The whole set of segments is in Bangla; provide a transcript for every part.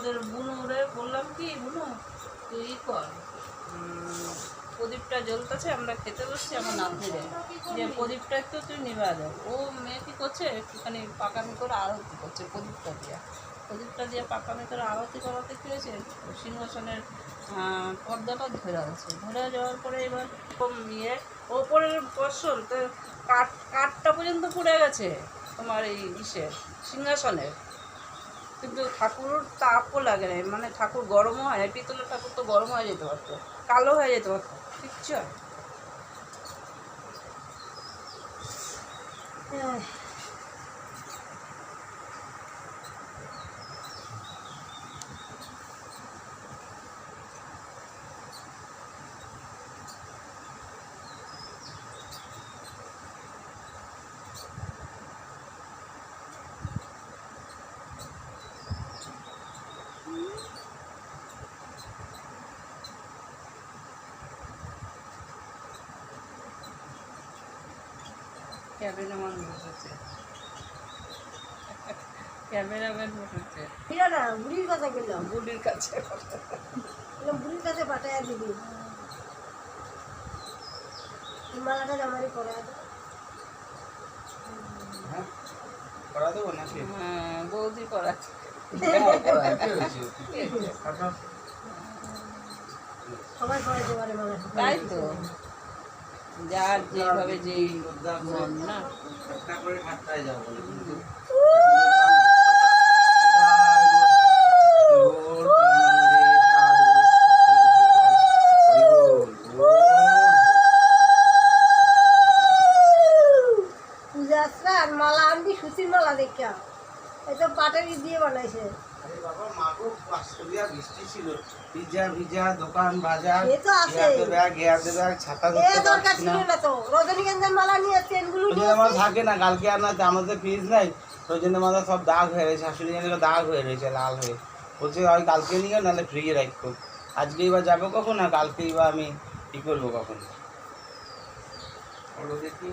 তোদের বুনুরে বললাম কি, বুনু তুই কর, প্রদীপটা জ্বলতেছে, আমরা খেতে বসছি আমার নাতনিরে, যে প্রদীপটা একটু তুই নিভা দাও। ও মেয়ে কী করছে, একটুখানি পাকামি করে আরতি করছে প্রদীপটা দিয়ে পাকামি করে আরতি করাতে কী হয়েছে, সিংহাসনের পর্দাটা ধরে আছে, ধরে যাওয়ার পরে এবার ইয়ে ওপরের পশল তো কাঠটা পর্যন্ত পুড়ে গেছে তোমার এই ইসের সিংহাসনের, কিন্তু ঠাকুর তাপও লাগে না, মানে ঠাকুর গরমও হয় না, পিতলের ঠাকুর তো গরম হয়ে যেতে পারতো, কালো হয়ে যেতে পারতো, কিচ্ছু হয়। ক্যামেরাম্যান বসেছে, ক্যামেরাম্যান বসেছে, না বুড়ির কাছে গেলাম, বুড়ির কাছে বুড়ির কাছে পাঠাইয়া দিবি, মালাটা জামারি পরে করা দেবো নাকি? হ্যাঁ বৌদি করাচ্ছে, সবাই পরে দেবারে মালা, তাই তো যার যেভাবে যেই মন না। তারপরে ঠাট্টায় যাবো পূজা আসছে আর মালা আনবি, সুতির মালা দেখা, এই তো পাটের দিয়ে বানাইছে। আরে বাবা মাগো, আজকে বৃষ্টি ছিল, ভিজা ভিজা দোকান বাজার, এ তো আছে, ব্যাগ ছাতা এ দরকার ছিল না তো, রজনীগন্ধার মালা নিয়ে চেনগুলো নিয়ে আমার থাকে না, কালকে আর না, আমাদের ফ্রিজ নাই, রজনীর মাথা সব দাগ হয়ে রয়েছে, শাশুড়ি জানিয়ে দাগ হয়ে রয়েছে, লাল হয়ে, বলছে ওই কালকে নিয়ে নাহলে ফ্রিজে রাখবো, আজকেই বা যাবো কখন, আর কালকেই বা আমি কি করবো কখন, বলো দেখি।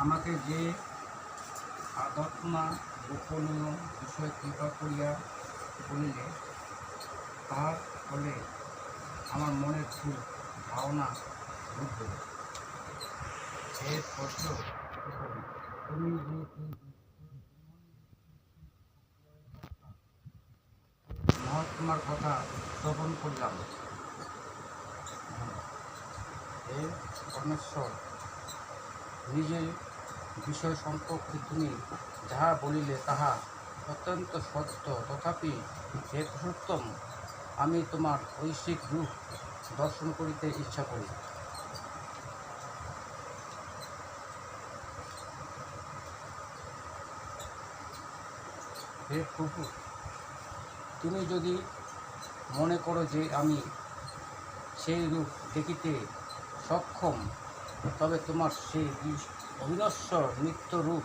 আমাকে যে আধ্যাত্মা গোপনীয় বিষয় কৃপা করিয়া বলিলে, তার ফলে আমার মনের খুব ধারণা বুঝবে। এর প্রশ্ন, তুমি যে মহাত্মার কথা শ্রবণ করলাম, হে পরমেশ্বর, নিজের বিষয় সম্পর্কে তুমি যাহা বলিলে তাহা অত্যন্ত সত্য, তথাপি হে পুরুষোত্তম, আমি তোমার ঐশিক রূপ দর্শন করিতে ইচ্ছা করি। হে প্রভু, তুমি যদি মনে করো যে আমি সেই রূপ দেখিতে সক্ষম, তবে তোমার সেই অবিনশ্বর নিত্য রূপ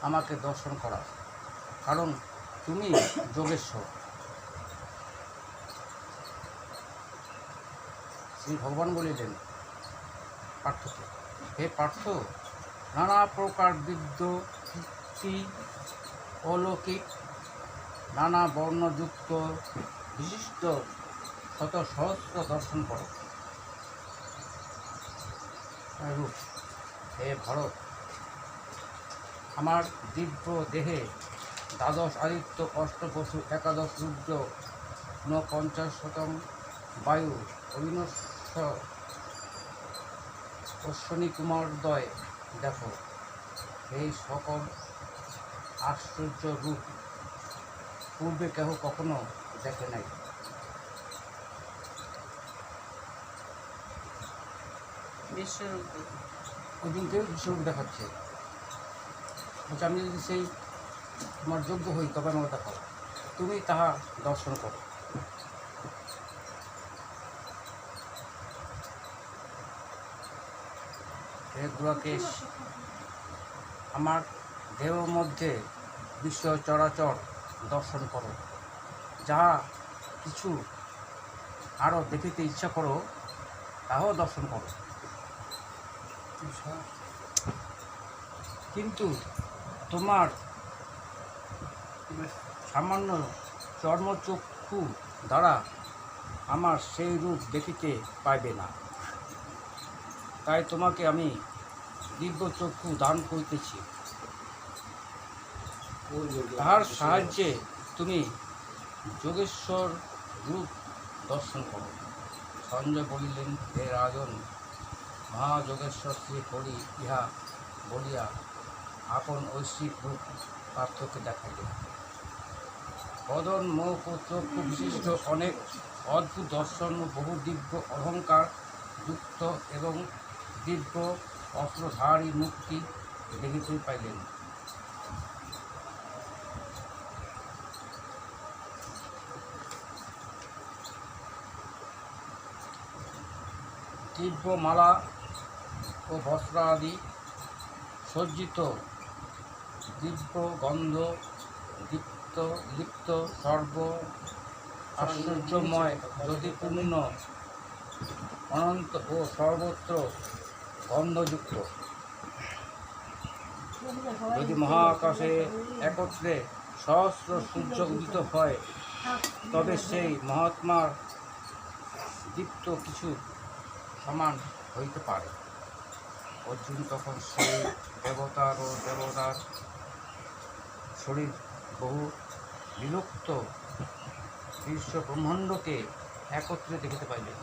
আমাকে দর্শন করা, কারণ তুমি যোগেশ্বর। শ্রী ভগবান বলিলেন পার্থকে, হে পার্থ, নানা প্রকার বিদ্য কীর্তি অলৌকিক নানা বর্ণযুক্ত বিশিষ্ট শত সহস্র দর্শন করো রূপ। হে ভারত, আমার দিব্য দেহে দ্বাদশ আদিত্য, অষ্টবসু, একাদশ রুদ্র, ঊনপঞ্চাশতম বায়ু, অবিনশ্বর অশ্বিনী কুমারদ্বয় দেখো। এই সকল আশ্চর্য রূপ পূর্বে কেহ কখনো দেখে নাই। বিশ্বরূপ ওই দিনকে বিশ্বরূপ দেখাচ্ছে, বলছে আমি যদি সেই তোমার যোগ্য হই তবে আমাকে দেখাও, তুমি তাহা দর্শন করো। হে দুরাকেশ, আমার দেহ মধ্যে বিশ্ব চরাচর দর্শন করো, যাহা কিছু আরও দেখিতে ইচ্ছা করো তাহাও দর্শন করো, কিন্তু তোমার সামান্য চর্মচক্ষু দ্বারা আমার সেই রূপ দেখিতে পাইবে না। তাই তোমাকে আমি দিব্য চক্ষু দান করিতেছি, তাহার সাহায্যে তুমি যোগেশ্বর রূপ দর্শন করো। সঞ্জয় বলিলেন, হে রাজন, মহাযোগেশ্বর শ্রী হরি ইহা বলিয়া আপন ঐশ্বিক রূপ পার্থকে দেখাইলেন। বদন, মুখ ও চক্ষু বিশিষ্ট অনেক অদ্ভুত দর্শন ও বহু দিব্য অহংকার যুক্ত এবং দিব্য অস্ত্রধারী মূর্তি দেখিতে পাইলেন। দিব্য মালা ও বস্ত্র আদি সজ্জিত, দিব্য গন্ধ লিপ্ত সর্ব আশ্চর্যময় জ্যোতিপূর্ণ অনন্ত ও সর্বত্র গন্ধযুক্ত। যদি মহাকাশে একত্রে সহস্র সূর্য উদিত হয়, তবে সেই মহাত্মার দীপ্ত কিছু সমান হইতে পারে। অর্জুন তখন সেই দেবতার ও দেবতার শরীর বহু বিলুপ্ত বিশ্ব ব্রহ্মাণ্ডকে একত্রে দেখিতে পাইলেন।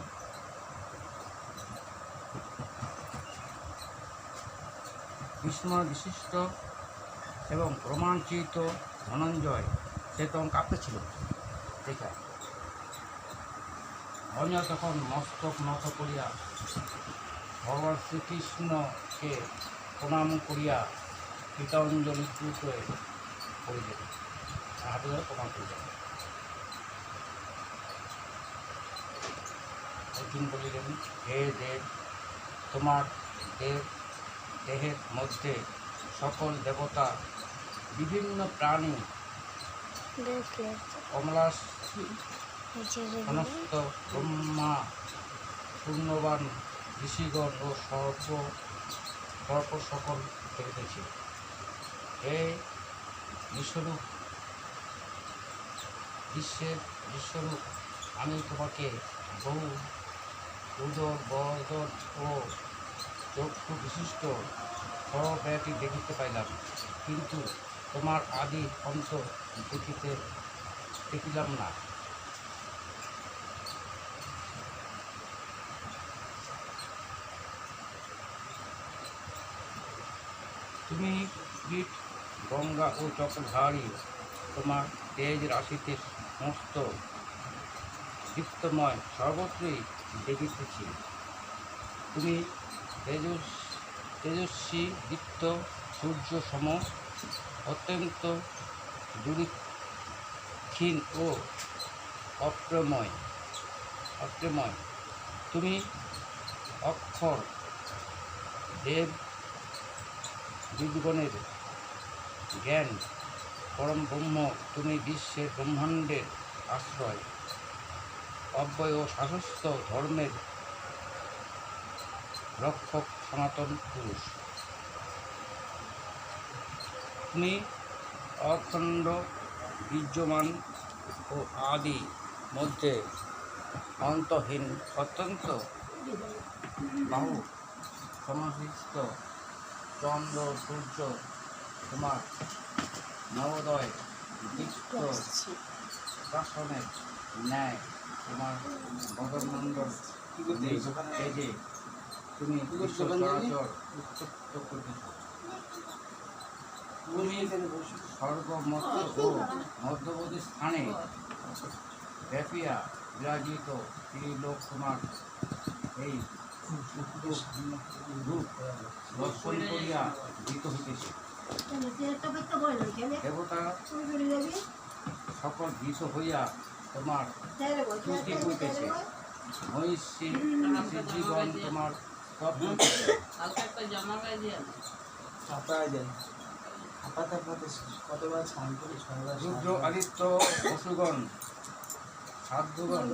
বিস্ময় বিশিষ্ট এবং রোমাঞ্চিত ধনঞ্জয় সে তখন কাঁপতেছিল দেখা। অঞ্জয় তখন মস্তক নত করিয়া ভগবান শ্রীকৃষ্ণকে প্রণাম করিয়া কৃতাঞ্জলি করিলেন, হাতে ধরে প্রণাম করিলেন। অর্জুন বলিলেন, হে দেব, তোমার দেহের মধ্যে সকল দেবতা, বিভিন্ন প্রাণী, কমলাস, সমস্ত ব্রহ্মা, পূর্ণবান ঋষিগণ ও সর্ব সকল দেখিতেছি। হে বিশ্বরূপ, বিশ্বের বিশ্বরূপ, আমি তোমাকে বহু উদর বদন ও চক্ষু বিশিষ্ট সর্বব্যাপী দেখিতে পাইলাম, কিন্তু তোমার আদি অন্ত দেখিলাম না। তুমি কীট, গঙ্গা ও চক্রধারী, তোমার তেজ রাশিতে সমস্ত দীপ্তময় সর্বত্রই দেখিতেছি। তুমি তেজস্বী দীপ্ত সূর্য সম, অত্যন্ত দুরীক্ষীণ ও অপ্রময়। তুমি অক্ষর দেব বিদ্গণের জ্ঞান, পরম ব্রহ্ম। তুমি বিশ্বের ব্রহ্মাণ্ডের আশ্রয়, অব্যয় ও শাশ্বত ধর্মের রক্ষক, সনাতন পুরুষ। তুমি অখণ্ড, বীর্যমান ও আদি মধ্যে অন্তহীন, অত্যন্ত বাহু সমাসিত চন্দ্র সূর্য, তোমার নবোদয় দীপ্ত শাসনের ন্যায় তোমার বদনমণ্ডল তেজে তুমি বিশ্ব চরাচর উত্তপ্ত করিতেছ। তুমি সর্বমত্ত ও মধ্যবর্তী স্থানে ব্যাপিয়া বিরাজিত ত্রিলোক তোমার এই রূপ দর্শন করিয়া ভীত হইতেছে। দেবতা সকল ভীত হইয়া তোমার স্তুতি করিতেছে। মহিষী জীবন তোমার স্তব হইতেছে। রুদ্র, আদিত্য, পশুগণ, সাধুগণ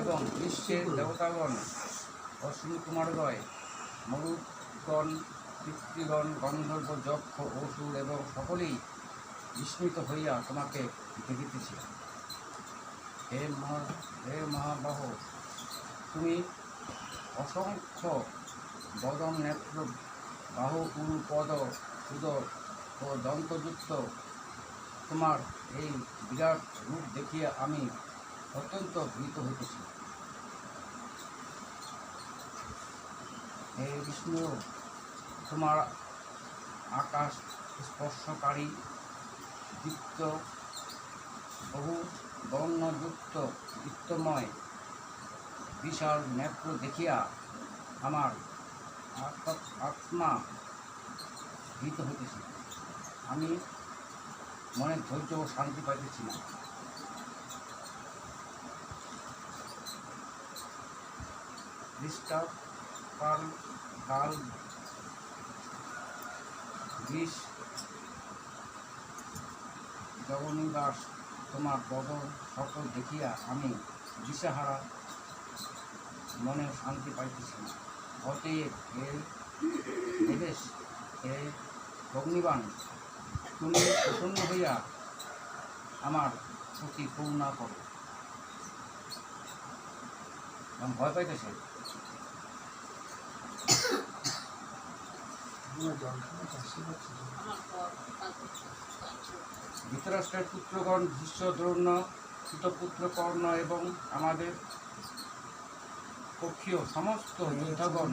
এবং বিশ্বের দেবতাগণ, অশ্বিনী কুমারগয়, মরুৎগণ, পিতৃগণ, গন্ধর্ব, যক্ষ, অসুর এবং সকলেই বিস্মিত হইয়া তোমাকে দেখিতেছি। হে মহাবাহ, তুমি অসংখ্য বদন নেত্র বাহু পুরু পদ সুদর ও দন্তযুক্ত তোমার এই বিরাট রূপ দেখিয়া আমি অত্যন্ত ভীত হইতেছি। হে বিষ্ণু, তোমার আকাশ স্পর্শকারী দীপ্ত বহু বর্ণযুক্ত দীপ্তময় বিশাল নেত্র দেখিয়া আমার আত্মা ভীত হইতেছি। আমি মনে ধৈর্য ও শান্তি পাইতেছি না। ডিস্টার্ব কাল বিষ জগনিবাস তোমার বদন সকল দেখিয়া আমি দিশাহারা, মনে শান্তি পাইতেছি না। অতএব হে দেবেশ, হে অগ্নিবাণ, তুমি প্রসন্ন হইয়া আমার প্রতি করুণা করো। আমি ভয় পাইতেছে। আমার পর ধৃতরাষ্ট্রের পুত্রগণ ভীষ্ম, দ্রোণ, সুতপুত্র কর্ণ এবং আমাদের পক্ষীয় সমস্ত যোদ্ধাগণ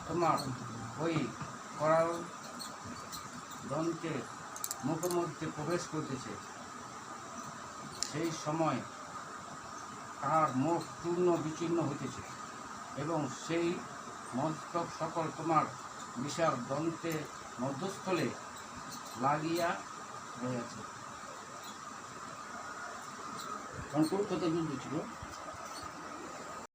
তোমার ওই করাল দন্তের মুখমধ্যে প্রবেশ করিতেছে। সেই সময় তাহার মুখ চূর্ণ বিচূর্ণ হইতেছে এবং সেই মস্তক সকল তোমার বিশাল দন্তের মধ্যস্থলে লাগিয়া রয়েছে। কত যুদ্ধ ছিল?